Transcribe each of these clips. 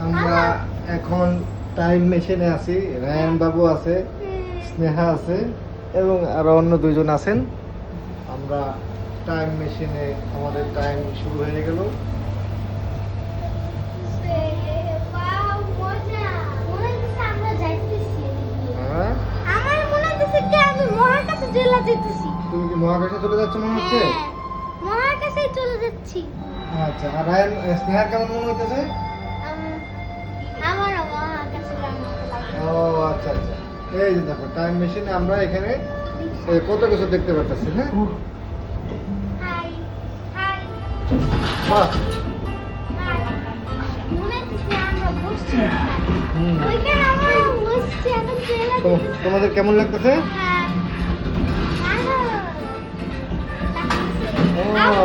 আমরা এখন টাইম মেশিনে আছি। রায়ান বাবু আছে, স্নেহা আছে এবং আরো অন্য দুইজন আছেন। আমরা টাইম মেশিনে আমাদের টাইম শুরু হয়ে গেল। তুমি কি মহাকাশে চলে যাচ্ছ মনে হচ্ছে? মহাকাশে চলে যাচ্ছি। আচ্ছা, আর রায়ান স্নেহা কেমন মনে হইতেছে? আমারও মহাকাশে যাওয়ার মতো লাগে। ও আচ্ছা আচ্ছা, এই যে দেখো টাইম মেশিনে আমরা এখানে কত কিছু দেখতে পাচ্ছি। হ্যাঁ, হাই হাই বাহ, হাই। মনে হচ্ছে আমরা বসছি। হুম। ওইখানে আমরা বসছি, এখন চলে তোমাদের কেমন লাগতেছে? হ্যাঁ। ও।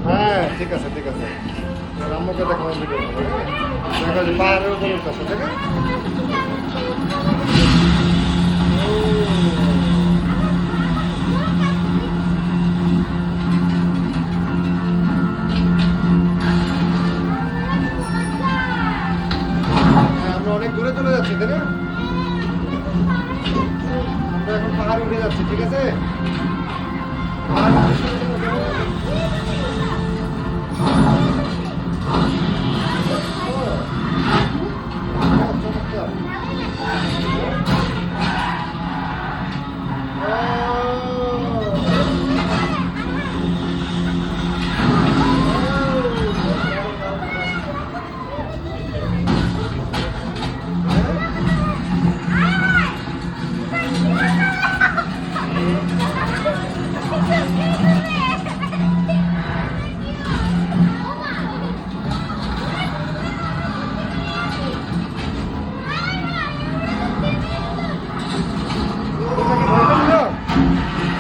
হ্যাঁ, ঠিক আছে ঠিক আছে। রাম্মকে দেখাবো ভিডিও। দেখা যায় পাহাড়ের উপর উঠতেছে, তাই না? আমরা অনেক দূরে চলে যাচ্ছি, তাই না? আমরা এখন পাহাড়ে উঠে যাচ্ছি, ঠিক আছে?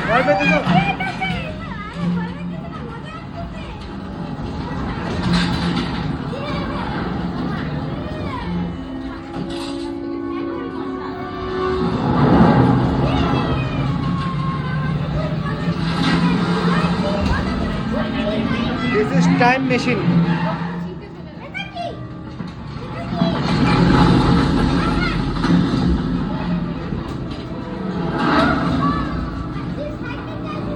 ভয় পেতেছো? This is time machine.